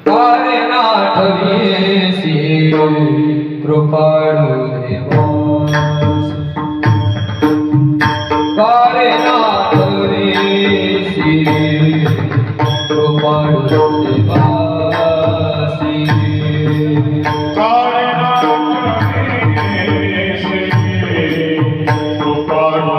तारे नाठवीसी कृपाळू देवास तारे नाठवीसी कृपाळू देवासी तारे नाठवीसी कृपाळू देवासी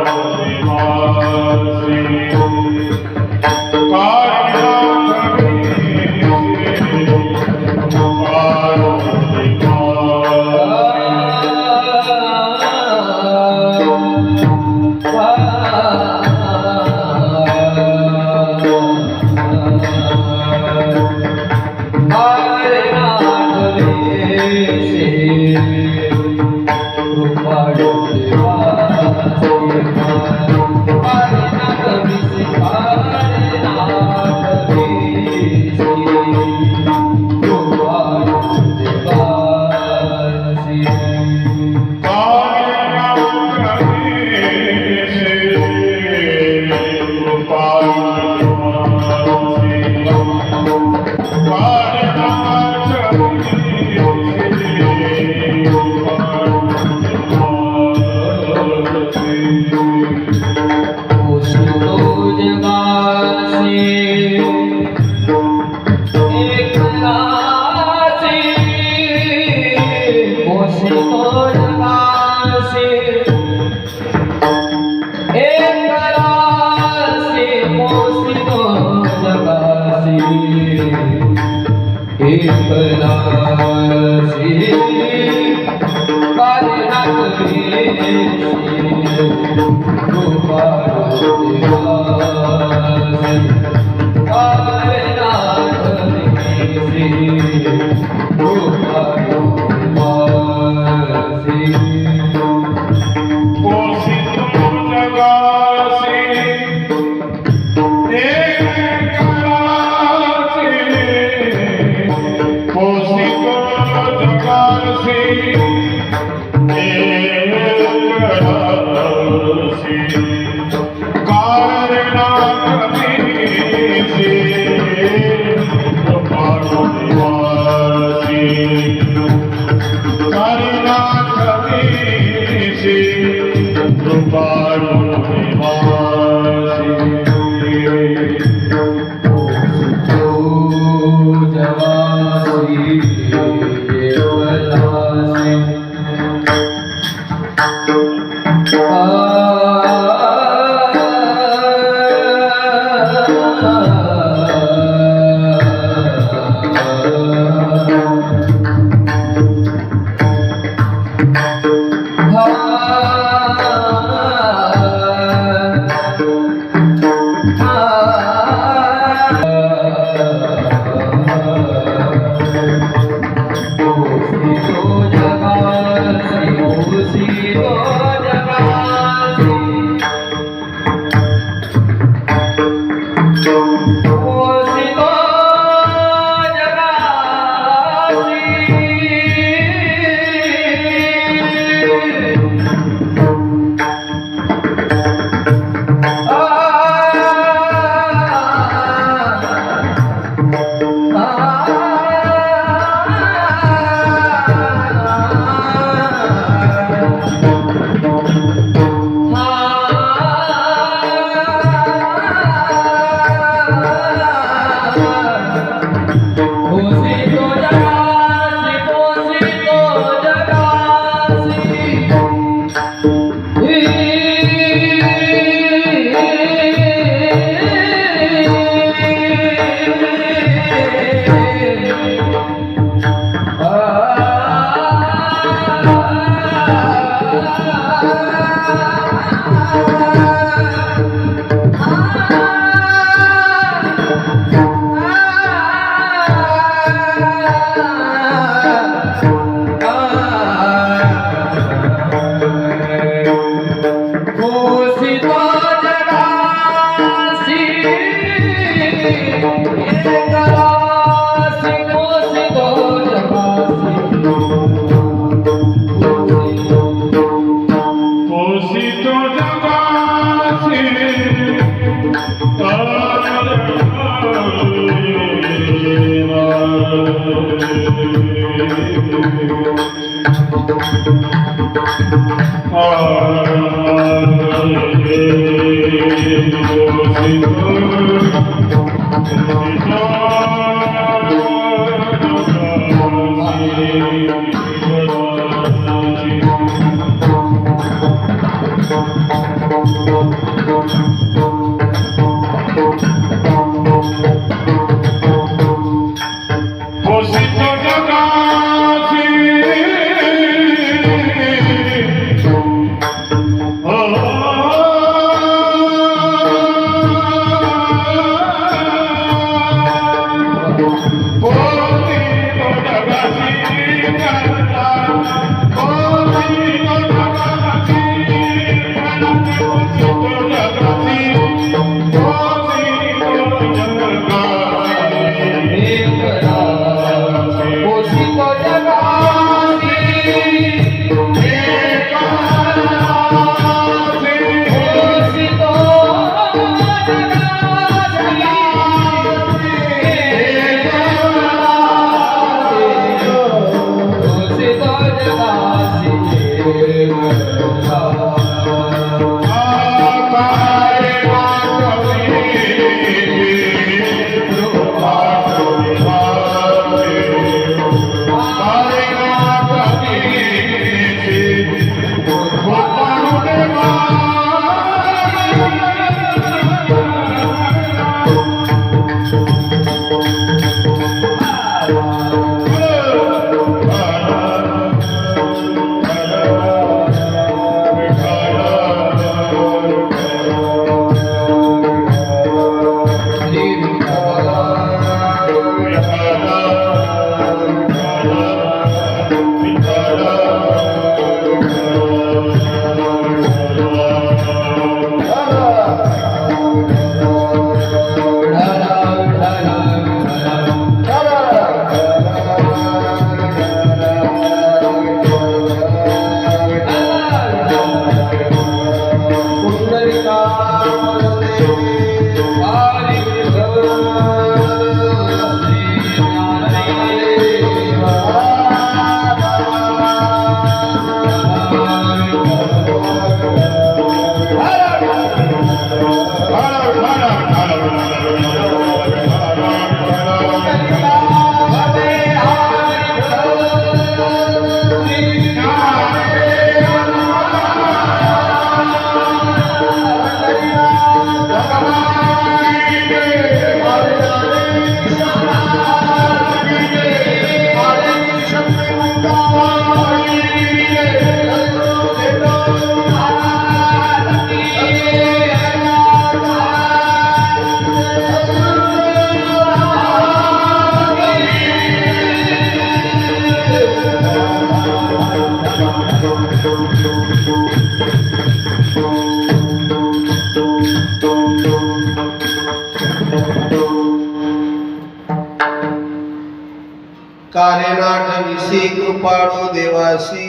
कारेनाठविसी कृपाळू देवासी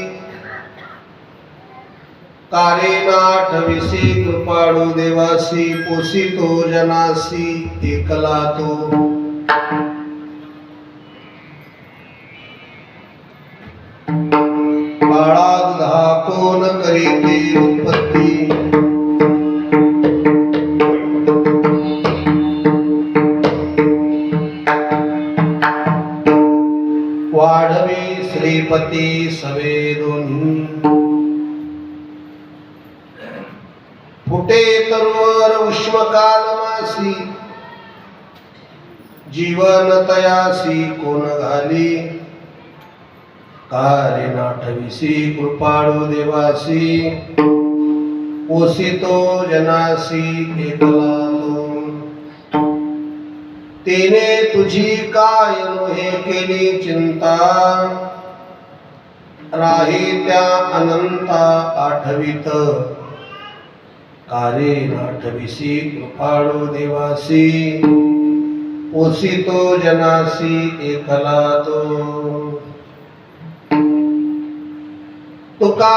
कारेनाठविसी कृपाळू देवासी पोसितो जनासी एकला तो बाळा दुधा कोण करीते उत्पत्ती वाढवी श्रीपती सवे दोन्ही फुटे तरुवर उष्मकाल मासी जीवन तयासी कोण घाली कारेनाठविसी कृपाळू देवासी पोसितो जनासी एकला तेने तुझी काय नोहे केली चिंता राही त्या अनंता आठवित कारेनाठविसी कृपाळू देवासी पोसितो जनासी एकला तो तुका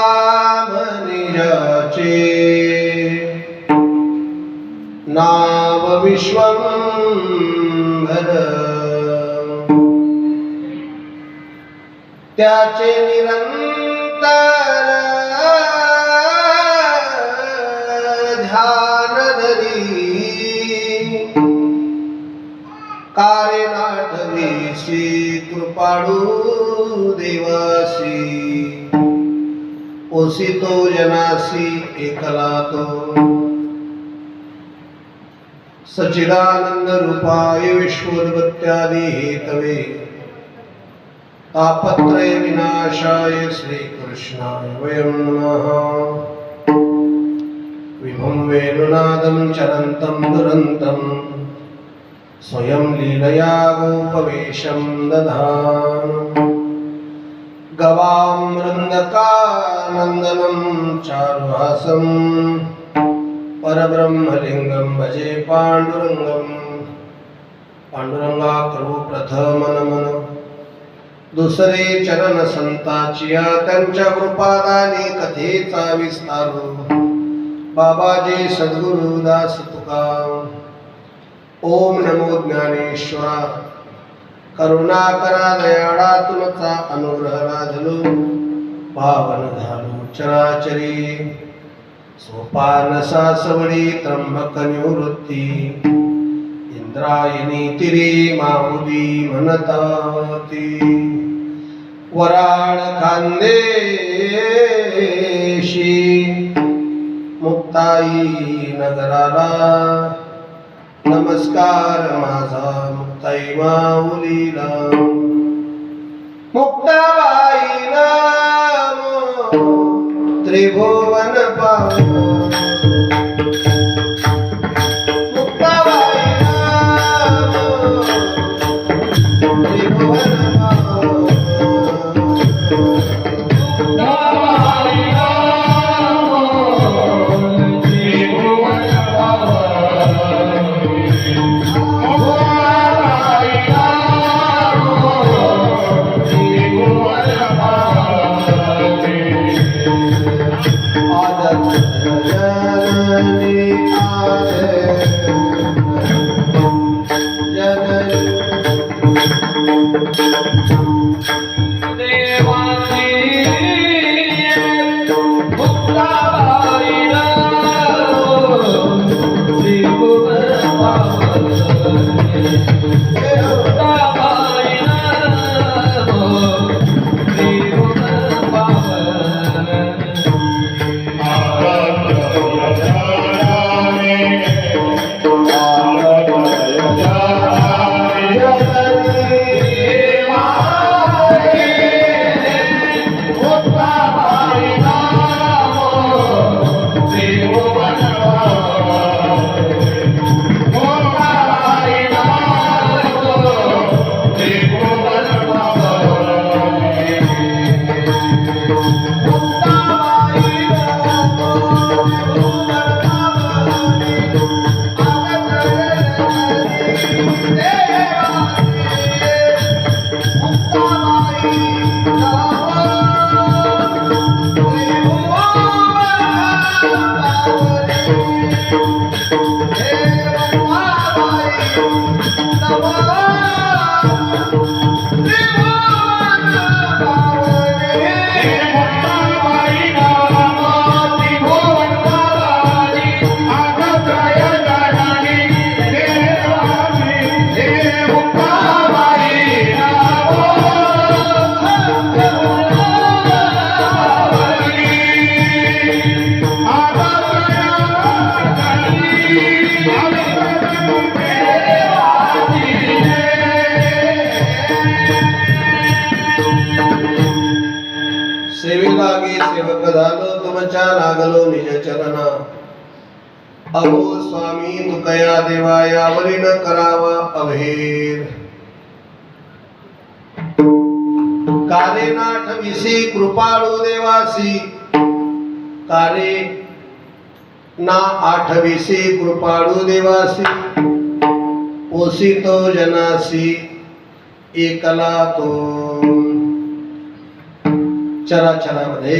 म्हणिजाचे नाव विश्वंभर त्याचे निरंतर ठाण धरी कारे नाठवीसी कृपाळू देवासी ओसितो जनासी एकला तो सच्चिदानंद रूपाय विश्वोत्पत्त्यादि हेतवे तापत्रय विनाशाय श्री कृष्णाय वयं नमः। विभुं वेणुनादं चरन्तं दुरन्तं स्वयं लीलया गोपवेशं दधान गवां वृन्दकानन्दनं चारुहासं परब्रह्मलिंगं भजे पांडुरंगं। पांडुरंगा करू प्रथम नमन दुसरे चरण संताचिया त्यांच्या कृपादानी कथेचा विस्तारू बाबाजी सद्गुरु दास तुका। ओम नमो ज्ञानेश्वरा करुणा करा दयाळा तुमचा अनुग्रह लादलो पावन झालो चराचरी सोपान सासवडी त्र्यंबक निवृत्ती इंद्रायणी तिरी माऊली म्हणताती वराळ खानदेशी मुक्ताई नगराला नमस्कार माझा मुक्ताई माऊलीला। मुक्ताबाई नाम त्रिभुवन पावो मुक्ताबाई नाम त्रिभुवन पावो सेवक झालो तुमच्या लागलो निज चरणा। अहो स्वामी तुकया देवा यावरी न करावा अभेर। कारे नाठविसी कृपाळू देवासी कारे ना आठविसी कृपाळू देवासी ओसितो जनासी एकला तो चराचरामध्ये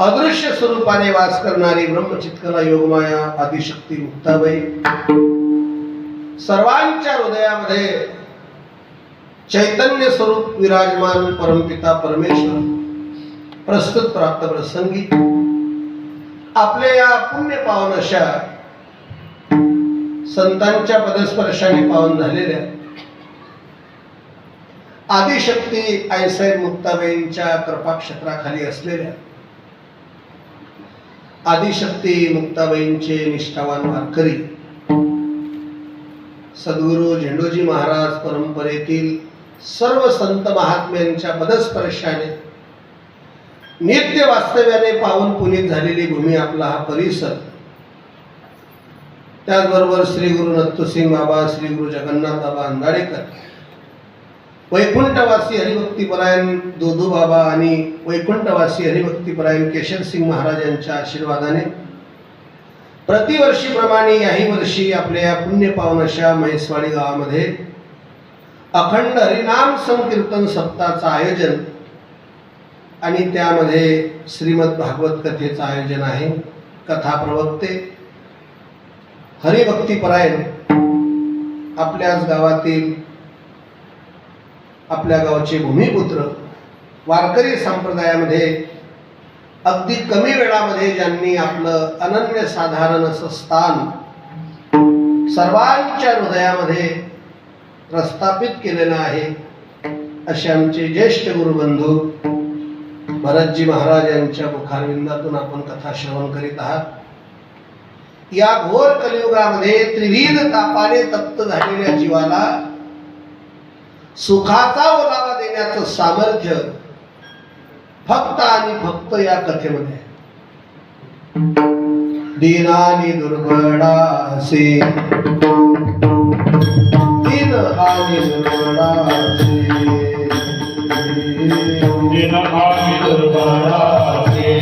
अदृश्य स्वरूपाने वास करणारी ब्रह्मचित्कला योगमाया आदिशक्ती मुक्ताबाई सर्वांच्या हृदयामध्ये चैतन्य स्वरूप विराजमान परमपिता परमेश्वर प्रस्तुत प्राप्त प्रसंगी आपल्या या पुण्य पावन अशा संतांच्या पदस्पर्शाने पावन झालेल्या आदिशक्ती आईसाहेब मुक्ताबाईंच्या कृपाक्षेत्राखाली असलेल्या आदिशक्ती मुक्ताबाईंचे निष्ठावान वारकरी सद्गुरू झेंडूजी महाराज परंपरेतील सर्व संत महात्म्यांच्या पदस्पर्शाने नित्य वास्तव्याने पावन पुनीत झालेली भूमी आपला हा परिसर, त्याचबरोबर श्री गुरु नत्थसिंग बाबा, श्री गुरु जगन्नाथ बाबा अंधारेकर, वैकुंठवासी हरिभक्तीपरायण दोदू बाबा आणि वैकुंठवासी हरिभक्तीपरायण केशरसिंग महाराज यांच्या आशीर्वादाने प्रतिवर्षीप्रमाणे याही वर्षी आपल्या या पुण्य पावन अशा म्हैसवाडी गावामध्ये अखंड हरिनाम संकीर्तन सप्ताहाचं आयोजन आणि त्यामध्ये श्रीमद भागवत कथेचं आयोजन आहे. कथा प्रवक्ते हरिभक्तीपरायण आपल्याच गावातील आपल्या गावचे भूमिपुत्र वारकरी संप्रदायामध्ये अगदी कमी वेळामध्ये ज्यांनी आपलं अनन्य साधारण असं स्थान सर्वांच्या हृदयामध्ये प्रस्थापित केलेलं आहे असे आमचे ज्येष्ठ गुरुबंधू भरतजी महाराज यांच्या मुखारविंदातून आपण कथा श्रवण करीत आहात. या घोर कलियुगामध्ये त्रिविध तापाने तप्त झालेल्या जीवाला सुखाचा ओलावा देण्याचं सामर्थ्य फक्त आणि फक्त या कथेमध्ये. दीनानी दुर्बळासी, दीन आणि दुर्बळासी, दिन आनि दुर्बळासी,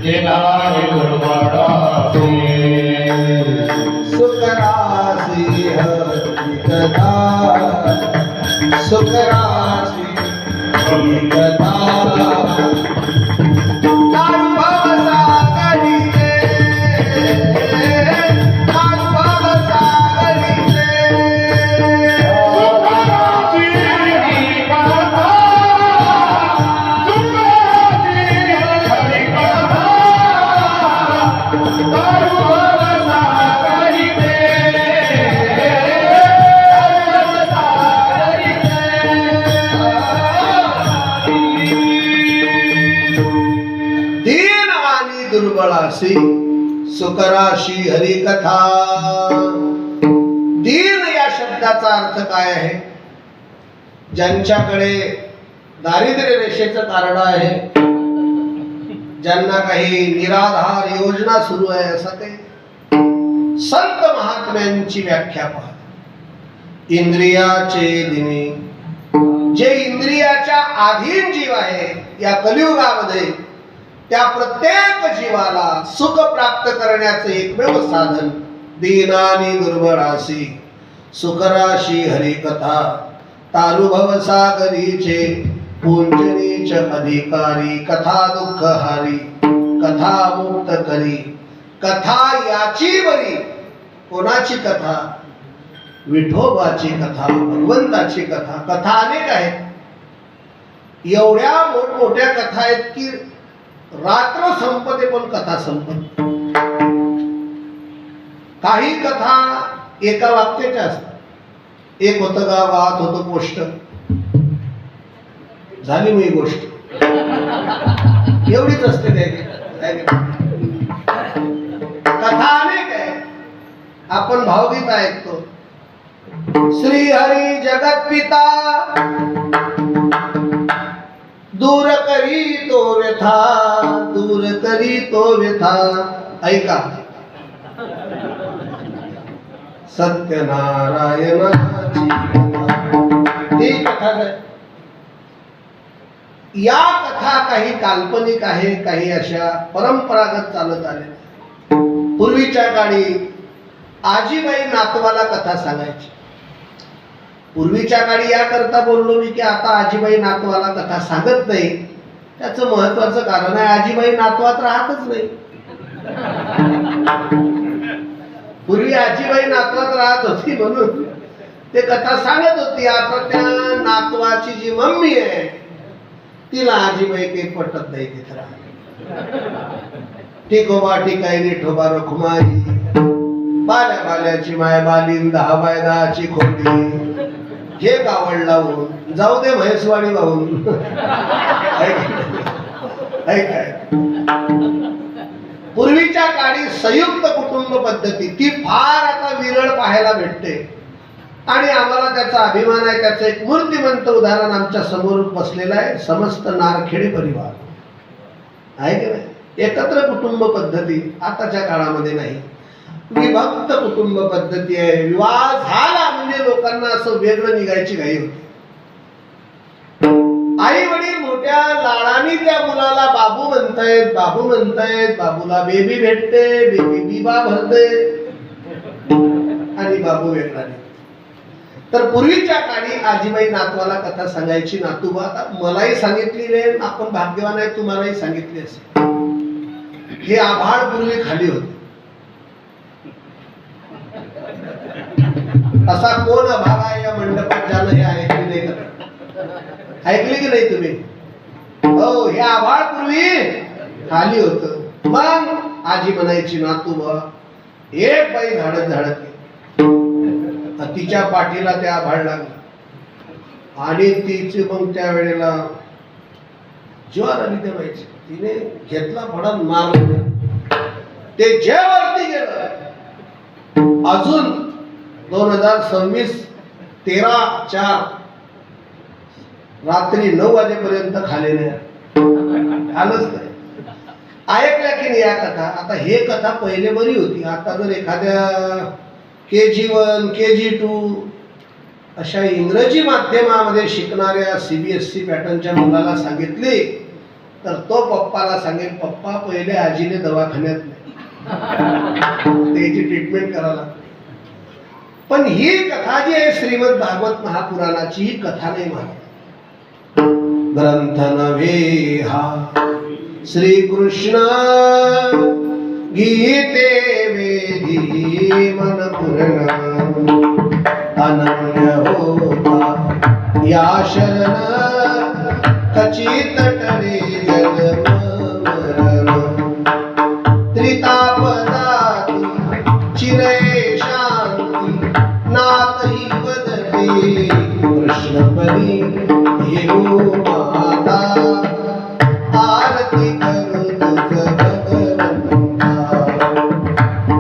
दिन आनि दुर्बळासी, सुखरासी हरिकथा, सुखरासी हरिकथा, अनुभव सागरीचे, अनुभव सागरीचे, सुखरासी हरिकथा, सुखरासी हरिकथा, अनुभव सागरीचे, अनुभव सागरीचे. दीन आणि दुर्बळासी सुखराशी हरिकथा. दीन या शब्दाचा अर्थ काय आहे? ज्यांच्याकडे दारिद्र्य रेषेचं कारण आहे, ज्यांना काही निराधार योजना सुरू आहे, असं काही संत महात्म्यांची व्याख्या पहा. इंद्रियाचे दिनी, जे इंद्रियाच्या अधीन जीव आहे या कलियुगामध्ये, त्या प्रत्येक जीवाला सुख प्राप्त करण्याचे एकमेव साधन दीनानी दुर्बळासी सुखराशी हरिकथा. तानुभव सागरीचे पूंजनीच अधिकारी, कथा दुःख हारी, कथा मुक्त करी. कथा याची बरी. कोणाची कथा? विठोबाची कथा, भगवंताची कथा. कथा अनेक आहेत, एवढ्या मोठमोठ्या कथा आहेत की रात्र संपते पण कथा संपत. काही कथा एका वाक्याच्या असतात. एक होतं गावात होतं पोस्ट, झाली मी गोष्ट, एवढीच असते त्या कथा अनेक आहे. आपण भावगीत ऐकतो, श्री हरी जगत पिता दूर करी तो व्यथा, दूर करी तो व्यथा. ऐका, सत्यनारायणाची ही कथा आहे. या कथा काही काल्पनिक आहे, काही अशा परंपरागत चालत आल्या. पूर्वीच्या काळी आजीबाई नातवाला कथा सांगायची. पूर्वीच्या काळी याकरता बोललो मी की आता आजीबाई नातवाला कथा सांगत नाही. त्याचं महत्वाचं कारण आहे, आजीबाई नातवात राहतच नाही. पूर्वी आजीबाई नातवात राहत होती म्हणून ते कथा सांगत होती. आता त्या नातवाची जी मम्मी आहे तिला आजीबाई काही पटत नाही तिथे राहत. टिकोबा टिकाईने ठोबा रखुमाई, बाल्या बाल्याची माय बालीन 10 बाय 10ची खोटी, हे कावड लावून जाऊ दे म्हैसवाडी वाहून. काय पूर्वीच्या काळी संयुक्त कुटुंब पद्धती ती फार आता विरळ पाहायला भेटते आणि आम्हाला त्याचा अभिमान आहे. त्याचं एक मूर्तिमंत उदाहरण आमच्या समोर बसलेलं आहे. समस्त नारखेडे परिवार आहे की नाही. एकत्र कुटुंब पद्धती आताच्या काळामध्ये नाही, विभक्त कुटुंब पद्धती आहे. विवाह झाला म्हणजे लोकांना असं वेगळं निघायची घाई होती. आई वडील मोठ्या लाडाने त्या मुलाला बाबू म्हणतायत, बाबू म्हणतायत, बाबूला बेबी भेटते, बेबी बिबा भरते आणि बाबू वेगळा नाही. तर पूर्वीच्या काळी आजीबाई नातवाला कथा सांगायची. नातूबा आता मलाही सांगितली आहे, आपण भाग्यवान आहे, तुम्हालाही सांगितली असेल. हे आभाळ पूर्वी खाली होते. असा कोण अभाग आहे या मंडपात ज्यानं हे ऐकले नाही का? ऐकले की नाही तुम्ही? हो, हे आभाळ पूर्वी खाली होत. मग आजी म्हणायची नातूबा एक बाई झाडत झाडत तिच्या पाठीला ते आभाळ लागलं आणि तिची मग त्या वेळेला ज्वार आली त्या बाईची. तिने घेतला फडा मारला, ते जे वरती गेलं. अजून 2026 13/4 रात्री 9 वाजेपर्यंत खाली नाही आलंच नाही. ऐकल्या की नाही या कथा? आता हे कथा पहिले बरी होती. आता जर एखाद्या KG1 KG2 अशा इंग्रजी माध्यमामध्ये शिकणाऱ्या CBSE पॅटर्नच्या मुलाला सांगितले तर तो पप्पाला सांगेल, पप्पा पहिले आजीने दवाखान्यात नाही, त्याची ट्रीटमेंट करायला. पण ही कथा जी आहे श्रीमद भागवत महापुराणाची, ही कथा नाही मानत. ग्रंथ नव्हे हा श्रीकृष्ण गीते वेदी मन पूर्ण अनन्य होता या शरण खचित टरे जन्म मरण त्रितापदाती चिरे शांती नातही वदते कृष्णपदी येऊ माता आरती करू तुझ भगवंता.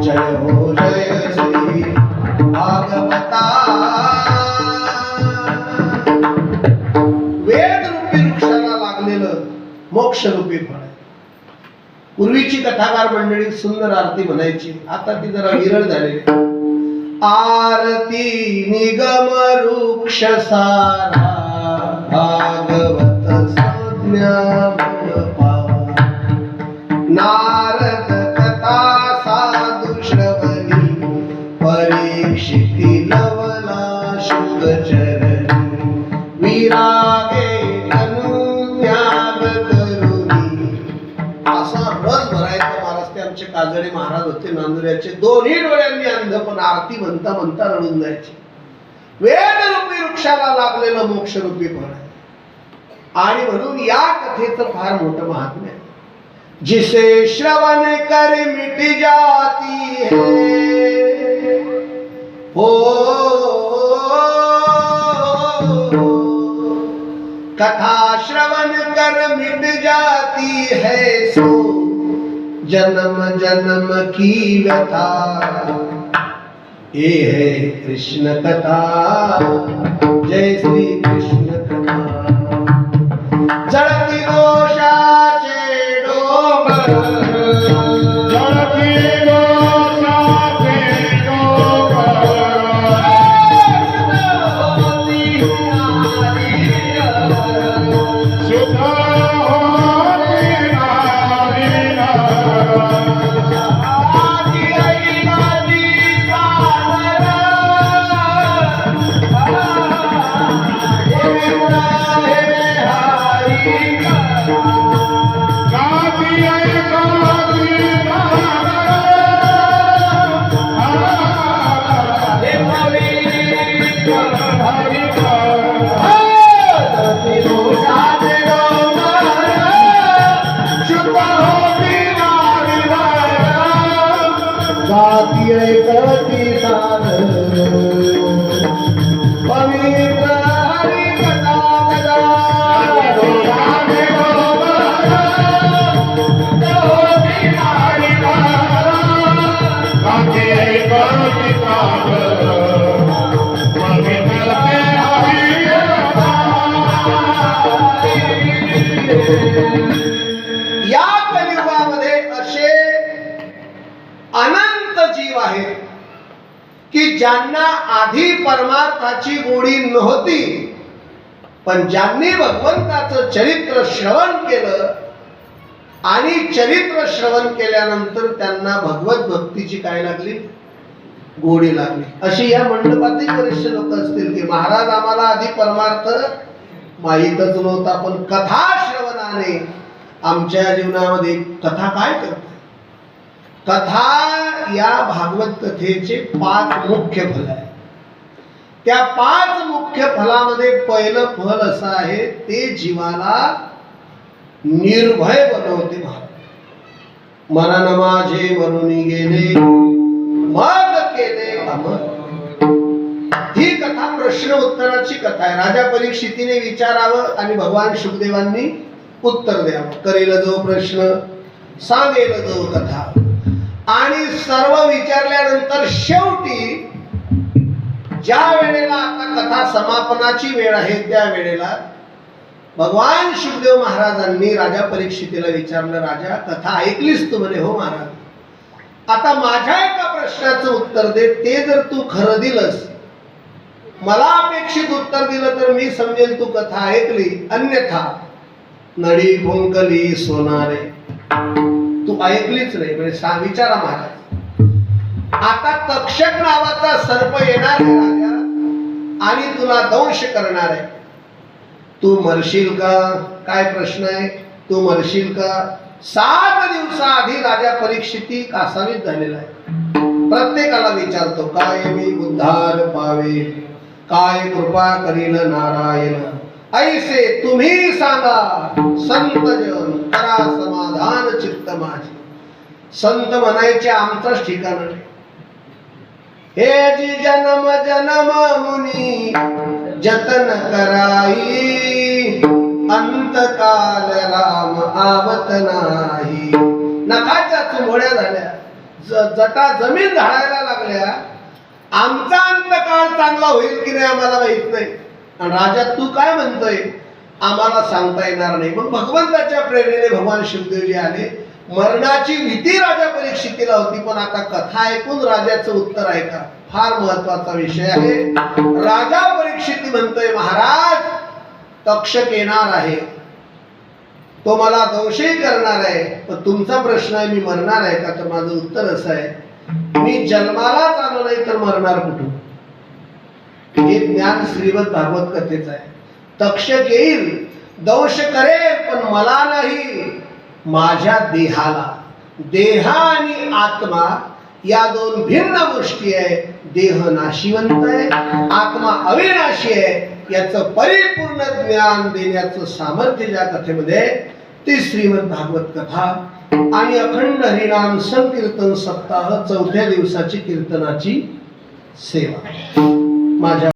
जय हो जय श्री भागवता. वेद रूपी वृक्षाला लागलेलं मोक्ष रूपी फळ आहे. पूर्वीची कथाकार मंडळी सुंदर आरती म्हणायची, आता ती जरा विरळ झालेली. आरती निगम वृक्ष सारा भागवत संज्ञा नारद कथा साधु श्रवणी परीक्षिती लवला शुभ चरणी विरागे अनुज्ञाग करुणी. असा रस भरायचा महाराज. ते आमचे काजळे महाराज होते नांदुऱ्याचे. दोन्ही डोळ्यांनी अंध, पण आरती म्हणता म्हणता रडून जायचे. वेद रूपी वृक्षाला लागलेलं मोक्ष रूपी फळ आहे. आणि म्हणून या कथेचं फार मोठं महात्म्य आहे. जिसे श्रवण कर मिट जाती है हो कथा श्रवण कर मिट जाती है सो जन्म जन्म की व्यथा. ये है कृष्ण कथा. जय श्री कृष्ण कथा. जळती दोषाचे डोंगर जळती दोषाचे डोंगर सुध होती नारी नर जाती ऐकती साध पवित्र हरी कथा या कलियुगामध्ये असे अनंत जीव आहेत की ज्यांना आधी परमार्थाची गोडी नव्हती, पण ज्यांनी भगवंताचं चरित्र श्रवण केलं आणि चरित्र श्रवण केल्यानंतर त्यांना भगवत भक्तीची काय लागली, गोडी लागली. अशी या मंडपातील बरेचसे लोक असतील की महाराज आम्हाला आधी परमार्थ माहीतच नव्हता, पण कथा श्रवणाने आमच्या जीवनामध्ये कथा काय करते. कथा या भागवत कथेचे 5 मुख्य फल आहेत. त्या 5 मुख्य फलामध्ये पहिलं फल असं आहे, ते जीवाला निर्भय बनवते. महाराज मरण माझे म्हणून गेले मग केले अमर. ही कथा प्रश्न उत्तराची कथा आहे. राजा परीक्षितीने विचारावं आणि भगवान शुकदेवांनी उत्तर द्यावं. करेल जो प्रश्न सांगेल जो कथा. आणि सर्व विचारल्यानंतर शेवटी ज्या वेळेला आता कथा समापनाची वेळ आहे, त्या वेळेला भगवान शुकदेव महाराजांनी राजा परीक्षितीला विचारलं, राजा कथा ऐकलीस तू? म्हणे हो महाराज. आता माझ्या एका प्रश्नाचं उत्तर दे. ते जर तू खरं दिलंस, मला अपेक्षित उत्तर दिलं, तर मी समजेल तू कथा ऐकली. अन्यथा नडी फुंकली सोनारे, तू ऐकलीच नाही. म्हणजे विचारा महाराज. आता तक्षक नावाचा सर्प येणार आहे राजा आणि तुला दंश करणार आहे. तू मरशील का? काय प्रश्न आहे? तू मरशील का? 7 दिवसाआधी राजा परीक्षिती कासावीस झालेला आहे. प्रत्येकाला विचारतो, काय मी उद्धार पावे, काय कृपा करील नारायण. ऐसे तुम्ही सांगा संतजन, करा समाधान चित्त माझे. संत म्हणायचे आमचंच ठिकाण नाही. हे जी जन्म जन्म मुनी जतन कराई, अंतकाल राम आवत नाही. नखाच्या चुंबड्या झाल्या, जटा जमीन झाडायला लागल्या. आमचा अंतकाळ चांगला होईल की नाही आम्हाला माहित नाही. आणि राजा तू काय म्हणतोय आम्हाला सांगता येणार नाही. मग भगवंताच्या प्रेरणेने भगवान शिवदेवजी आले. मरणाची भीती राजा परीक्षितीला होती, पण आता कथा ऐकून राजाचं उत्तर ऐका. फार महत्वाचा विषय आहे. राजा परीक्षिती म्हणतोय, महाराज तक्षक येणार आहे, तो मला दंशही करणार आहे, पण तुमचा प्रश्न आहे मी मरणार आहे का? तर माझं उत्तर असं आहे, मी जन्मालाच आलो नाही तर मरणार कुठून? हे ज्ञान श्रीमद भागवत कथेचं आहे. तक्षक येईल, दंश करेल, पण मला नाही, माझ्या देहाला. देह आणि आत्मा या 2 भिन्न गोष्टी आहे. देह नाशिवंत आहे, आत्मा अविनाशी आहे. याचं परिपूर्ण ज्ञान देण्याचं सामर्थ्य ज्या कथेमध्ये, ती श्रीमद भागवत कथा. आणि अखंड हरिनाम संकीर्तन सप्ताह 4थ्या दिवसाची कीर्तनाची सेवा. माझ्या